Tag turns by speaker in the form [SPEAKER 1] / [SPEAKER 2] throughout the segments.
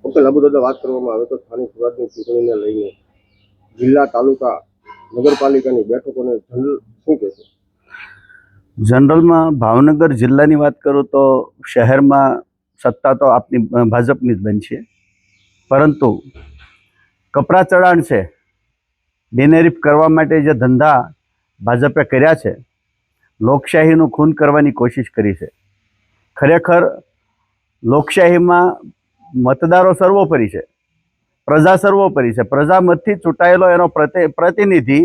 [SPEAKER 1] Okay, લાંબુ દાદા વાત કરવામાં આવે તો સ્થાનિક સ્વરાજની ચૂંટણીને લઈને જિલ્લા, તાલુકા, નગરપાલિકાની બેઠકોને જનરલ શું કહેશે?
[SPEAKER 2] જનરલમાં ભાવનગર જિલ્લાની વાત કરું તો શહેરમાં સત્તા તો આપની ભાજપની જ બનશે, પરંતુ કપરા ચડાણ છે, બિનહરીફ કરવા માટે જે ધંધા ભાજપે કર્યા છે, લોકશાહીનું ખૂન કરવાની કોશિશ કરી છે. ખરેખર લોકશાહીમાં મતદારો સર્વોપરી છે, પ્રજા સર્વોપરી છે. પ્રજા મતથી ચૂંટાયેલો એનો પ્રતિનિધિ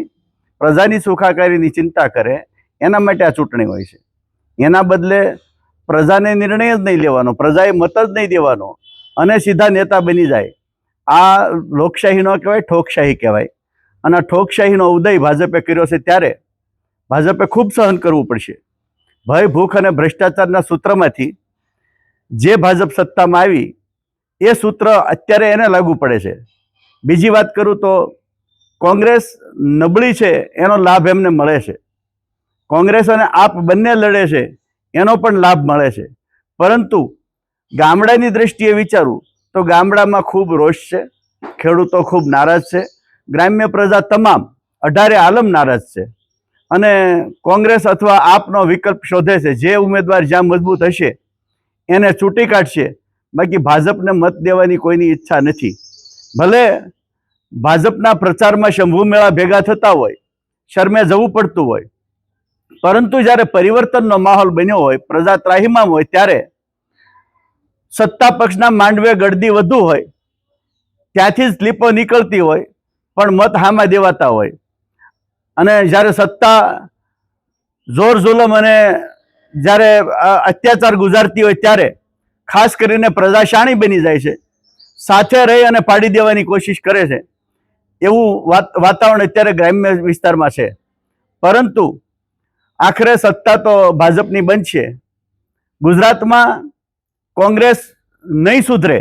[SPEAKER 2] પ્રજાની સુખાકારીની ચિંતા કરે, એના માટે આ ચૂંટણી હોય છે. એના બદલે પ્રજાને નિર્ણય જ નહીં લેવાનો, પ્રજાએ મત જ નહીં દેવાનો અને સીધા નેતા બની જાય, આ લોકશાહી ન કહેવાય, ઠોકશાહી કહેવાય. અને આ ઠોકશાહીનો ઉદય ભાજપે કર્યો છે, ત્યારે ભાજપે ખૂબ સહન કરવું પડશે. ભય, ભૂખ અને ભ્રષ્ટાચારના સૂત્રમાંથી જે ભાજપ સત્તામાં આવી એ સૂત્ર અત્યારે એને લાગુ પડે છે. બીજી વાત કરું તો કોંગ્રેસ નબળી છે, એનો લાભ એમને મળે છે. કોંગ્રેસ અને આપ બંને લડે છે, એનો પણ લાભ મળે છે. પરંતુ ગામડાની દ્રષ્ટિએ વિચારું તો ગામડામાં ખૂબ રોષ છે, ખેડૂતો ખૂબ નારાજ છે, ગ્રામ્ય પ્રજા તમામ 18 આલમ નારાજ છે. અને કોંગ્રેસ અથવા આપનો વિકલ્પ શોધે છે. જે ઉમેદવાર જ્યાં મજબૂત હશે એને ચૂંટી કાઢશે, બાકી ભાજપને મત દેવાની કોઈની ઈચ્છા નથી. ભલે ભાજપના પ્રચારમાં શંભુ મેળા ભેગા થતા હોય, શરમે જવું પડતું હોય, પરંતુ જ્યારે પરિવર્તનનો માહોલ બન્યો હોય, પ્રજા ત્રાહિમામ હોય, ત્યારે સત્તા પક્ષના માંડવે ગળદી વધુ હોય, ત્યાંથી જ સ્લીપો નીકળતી હોય, પણ મત હામાં દેવાતા હોય. અને જ્યારે સત્તા જોર જુલમ અને જ્યારે અત્યાચાર ગુજારતી હોય, ત્યારે ખાસ કરીને પ્રજા શાણી બની જાય છે, સાથે રહી અને પાડી દેવાની કોશિશ કરે છે. એવું વાતાવરણ અત્યારે ગ્રામ્ય વિસ્તારમાં છે. પરંતુ આખરે સત્તા તો ભાજપની બનશે. ગુજરાતમાં કોંગ્રેસ નહીં સુધરે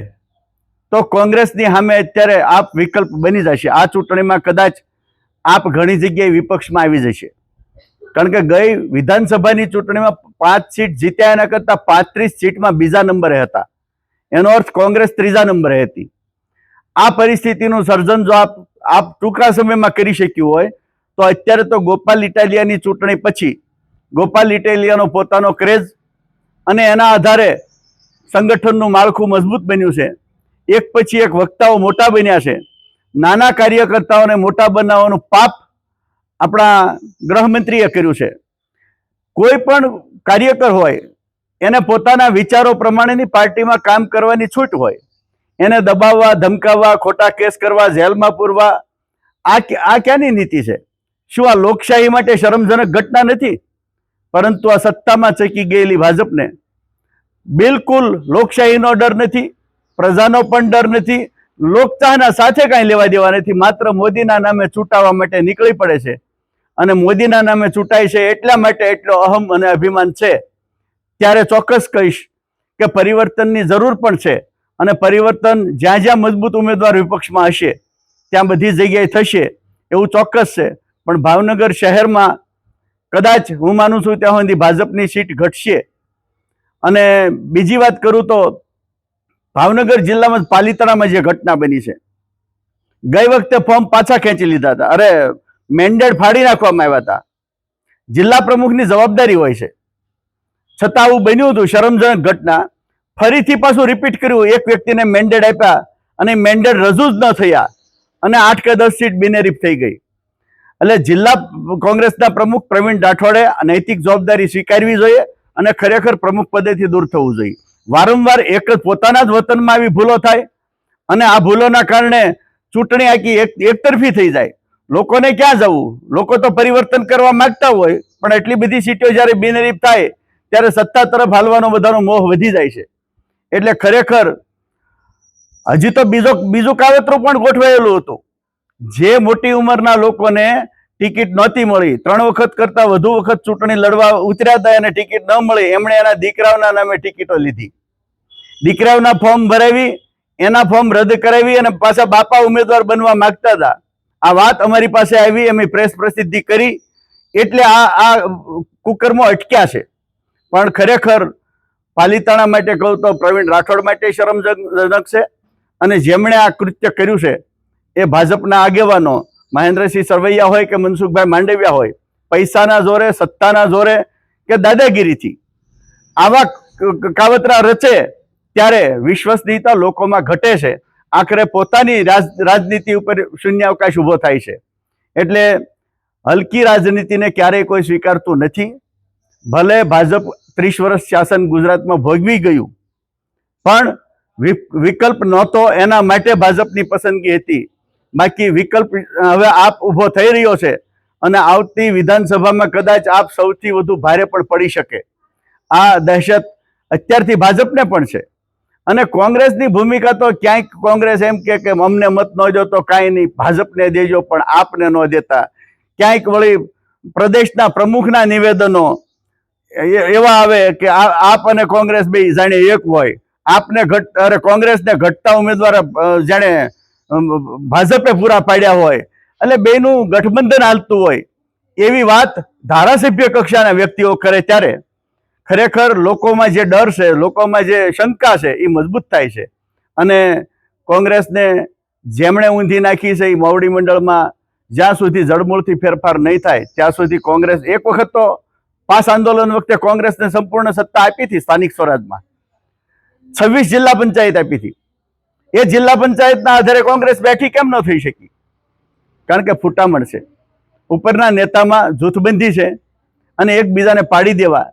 [SPEAKER 2] તો કોંગ્રેસની સામે અત્યારે આપ વિકલ્પ બની જશે. આ ચૂંટણીમાં કદાચ આપ ઘણી જગ્યાએ વિપક્ષમાં આવી જશે, કારણ કે ગઈ વિધાનસભાની ચૂંટણીમાં 5 સીટ જીત્યા, એના કરતાં 35 સીટમાં બીજા નંબરે હતા. એનો અર્થ કોંગ્રેસ ત્રીજા નંબરે હતી. આ પરિસ્થિતિનું સર્જન જો આપ ટૂંકા સમયમાં કરી શક્યું હોય તો અત્યારે તો ગોપાલ ઇટાલિયાની ચૂંટણી પછી ગોપાલ ઇટાલિયાનો પોતાનો ક્રેઝ અને એના આધારે સંગઠનનું માળખું મજબૂત બન્યું છે. એક પછી એક વક્તાઓ મોટા બન્યા છે. નાના કાર્યકર્તાઓને મોટા બનાવવાનું પાપ આપણા ગૃહમંત્રીએ કર્યું છે. કોઈ પણ કાર્યકર હોય એને પોતાના વિચારો પ્રમાણેની પાર્ટીમાં કામ કરવાની છૂટ હોય. એને દબાવવા, ધમકાવવા, ખોટા કેસ કરવા, જેલમાં પૂરવા, આ ક્યાંની નીતિ છે? શું આ લોકશાહી માટે શરમજનક ઘટના નથી? પરંતુ આ સત્તામાં ચકી ગયેલી ભાજપને બિલકુલ લોકશાહીનો ડર નથી, પ્રજાનો પણ ડર નથી, લોકચાહના સાથે કાંઈ લેવા દેવા નથી. માત્ર મોદીના નામે ચૂંટાવા માટે નીકળી પડે છે. અને મોદીના નામે ચૂંટાય છે એટલા માટે એટલો અહમ અને અભિમાન છે. ત્યારે ચોક્કસ કહીશ કે પરિવર્તનની જરૂર પણ છે, અને પરિવર્તન જ્યાં જ્યાં મજબૂત ઉમેદવાર વિપક્ષમાં હશે ત્યાં બધી જગ્યાએ થશે, એવું ચોક્કસ છે. પણ ભાવનગર શહેરમાં કદાચ હું માનું છું ત્યાં સુધી ભાજપની સીટ ઘટશે. અને બીજી વાત કરું તો ભાવનગર જિલ્લામાં પાલિતાણામાં જે ઘટના બની છે, ગઈ વખતે ફોર્મ પાછા ખેંચી લીધા હતા, અરે મેન્ડેટ ફાડી નાખવામાં આવ્યા હતા. જિલ્લા પ્રમુખની જવાબદારી હોય છે, છતાં આવું બન્યું હતું, શરમજનક ઘટના. ફરીથી પાછું રિપીટ કર્યું, એક વ્યક્તિને મેન્ડેટ આપ્યા અને મેન્ડેટ રજૂ જ ન થયા અને 8 કે 10 સીટ બિનહરીફ થઈ ગઈ. એટલે જિલ્લા કોંગ્રેસના પ્રમુખ પ્રવીણ રાઠોડે નૈતિક જવાબદારી સ્વીકારવી જોઈએ અને ખરેખર પ્રમુખ પદેથી દૂર થવું જોઈએ. વારંવાર પોતાના જ વતનમાં આવી ભૂલો થાય અને આ ભૂલોના કારણે ચૂંટણી આખી એકતરફી થઈ જાય. લોકોને ક્યાં જવું? લોકો તો પરિવર્તન કરવા માંગતા હોય, પણ એટલી બધી સીટો જ્યારે બિનહરીફ થાય ત્યારે સત્તા તરફ હાલવાનો બધાનો મોહ વધી જાય છે. એટલે ખરેખર હજી તો બીજું કાવતરું પણ ગોઠવાયેલું હતું. જે મોટી ઉંમરના લોકોને ટિકિટ નહોતી મળી, 3 વખત કરતા વધુ વખત ચૂંટણી લડવા ઉતર્યા હતા, એને ટિકિટ ન મળી, એમણે એના દીકરાઓના નામે ટિકિટો લીધી. દીકરાઓના ફોર્મ ભરાવી, એના ફોર્મ રદ કરાવી અને પાછા બાપા ઉમેદવાર બનવા માંગતા હતા. આ વાત અમારી પાસે આવી, અમે પ્રેસ પ્રસિદ્ધિ કરી, એટલે આ કુકર્મો અટક્યા છે. પણ ખરેખર પાલિતાણા માટે કહું તો પ્રવીણ રાઠોડ માટે શરમજનક છે અને જેમણે આ કૃત્ય કર્યું છે એ ભાજપના આગેવાનો મહેન્દ્રસિંહ સરવૈયા હોય કે મનસુખભાઈ માંડવિયા હોય, પૈસાના જોરે, સત્તાના જોરે કે દાદાગીરીથી આવા કાવતરા રચે ત્યારે વિશ્વસનીયતા લોકોમાં ઘટે છે. આખરે પોતાની રાજનીતિ ઉપર શૂન્યાવકાશ ઊભો થાય છે. એટલે હલકી રાજનીતિને ક્યારેય કોઈ સ્વીકારતું નથી. ભલે ભાજપ 30 વર્ષ શાસન ગુજરાતમાં ભોગવી ગયું, પણ વિકલ્પ નહોતો એના માટે ભાજપની પસંદગી હતી. બાકી વિકલ્પ હવે આપ ઊભો થઈ રહ્યો છે અને આવતી વિધાનસભામાં કદાચ આપ સૌથી વધુ ભારે પણ પડી શકે. આ દહેશત અત્યારથી ભાજપને પણ છે. અને કોંગ્રેસની ભૂમિકા તો ક્યાંક કોંગ્રેસ એમ કે અમને મત ન દો તો કાંઈ નહીં, ભાજપને દેજો પણ આપને ન દેતા. ક્યાંક વળી પ્રદેશના પ્રમુખના નિવેદનો એવા આવે કે આપ અને કોંગ્રેસ બે જાણે એક હોય, આપને કોંગ્રેસને ઘટતા ઉમેદવાર જાણે ભાજપે પૂરા પાડ્યા હોય, એટલે બેનું ગઠબંધન હાલતું હોય એવી વાત ધારાસભ્ય કક્ષાના વ્યક્તિઓ કરે ત્યારે ખરેખર લોકોમાં જે ડર છે, લોકોમાં જે શંકા છે એ મજબૂત થાય છે. અને કોંગ્રેસને જેમણે ઊંધી નાખી છે એ મોવડી મંડળમાં જ્યાં સુધી જડમૂળથી ફેરફાર નહીં થાય ત્યાં સુધી કોંગ્રેસ, એક વખત તો પાસ આંદોલન વખતે કોંગ્રેસને સંપૂર્ણ સત્તા આપી હતી સ્થાનિક સ્વરાજમાં, 26 જિલ્લા પંચાયત આપી હતી. એ જિલ્લા પંચાયતના આધારે કોંગ્રેસ બેઠી કેમ ન થઈ શકી? કારણ કે ફૂટામણ છે, ઉપરના નેતામાં જૂથબંધી છે અને એકબીજાને પાડી દેવા.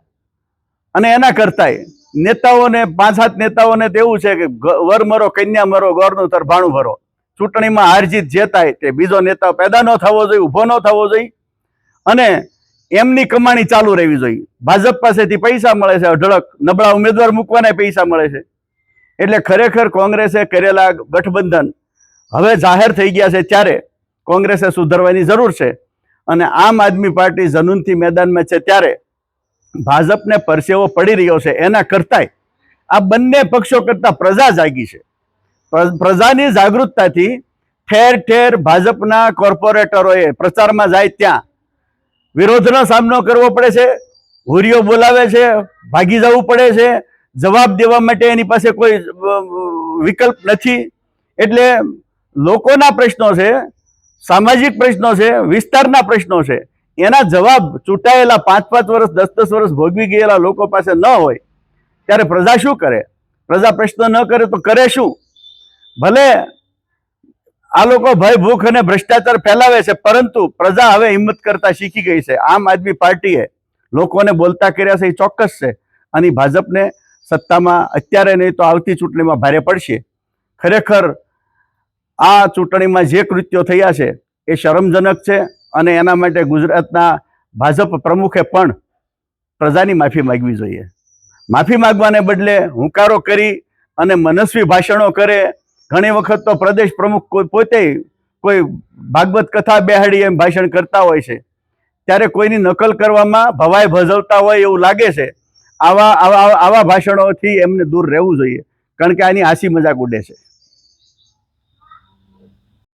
[SPEAKER 2] અને એના કરતાંય નેતાઓને 5-7 નેતાઓને તો એવું છે કે વર મરો કન્યા મરો ગોરનું તરભાણું ભરો. ચૂંટણીમાં હાર જીત જે થાય તે બીજો નેતા પેદા ન થવો જોઈએ, ઊભો ન થવો જોઈએ અને એમની કમાણી ચાલુ રહેવી જોઈએ. ભાજપ પાસેથી પૈસા મળે છે અઢળક, નબળા ઉમેદવાર મૂકવાના પૈસા મળે છે. એટલે ખરેખર કોંગ્રેસે કરેલા ગઠબંધન હવે જાહેર થઈ ગયા છે ત્યારે કોંગ્રેસે સુધરવાની જરૂર છે. અને આમ આદમી પાર્ટી જનૂનથી મેદાનમાં છે ત્યારે ભાજપને પરસેવો પડી રહ્યો છે. એના કરતાંય આ બંને પક્ષો કરતા પ્રજા જાગી છે. પ્રજાની જાગૃતતાથી ઠેર ઠેર ભાજપના કોર્પોરેટરોએ પ્રચારમાં જાય ત્યાં વિરોધનો સામનો કરવો પડે છે, હુરિયો બોલાવે છે, ભાગી જવું પડે છે, જવાબ દેવા માટે એની પાસે કોઈ વિકલ્પ નથી. એટલે લોકોના પ્રશ્નો છે, સામાજિક પ્રશ્નો છે, વિસ્તારના પ્રશ્નો છે, એના જવાબ ચૂંટાયેલા 5-5 વર્ષ 10-10 વર્ષ ભોગવી ગયેલા લોકો પાસે ન હોય ત્યારે પ્રજા શું કરે? પ્રજા પ્રશ્ન ન કરે તો કરે શું? ભલે આ લોકો ભય, ભૂખ અને ભ્રષ્ટાચાર ફેલાવે છે, પરંતુ પ્રજા હવે હિંમત કરતા શીખી ગઈ છે. આમ આદમી પાર્ટીએ લોકોને બોલતા કર્યા છે એ ચોક્કસ છે. અને ભાજપને સત્તામાં અત્યારે નહીં તો આવતી ચૂંટણીમાં ભારે પડશે. ખરેખર આ ચૂંટણીમાં જે કૃત્યો થયા છે એ શરમજનક છે અને એના માટે ગુજરાતના ભાજપ પ્રમુખે પણ પ્રજાની માફી માગવી જોઈએ. માફી માગવાને બદલે હુંકારો કરી અને મનસ્વી ભાષણો કરે. ઘણી વખત તો પ્રદેશ પ્રમુખ પોતે કોઈ ભાગવત કથા બેહાડી એમ ભાષણ કરતા હોય છે ત્યારે કોઈની નકલ કરવામાં ભવાઈ ભજવતા હોય એવું લાગે છે. આવા ભાષણોથી એમને દૂર રહેવું જોઈએ, કારણ કે આની હાસી મજાક ઉડે છે.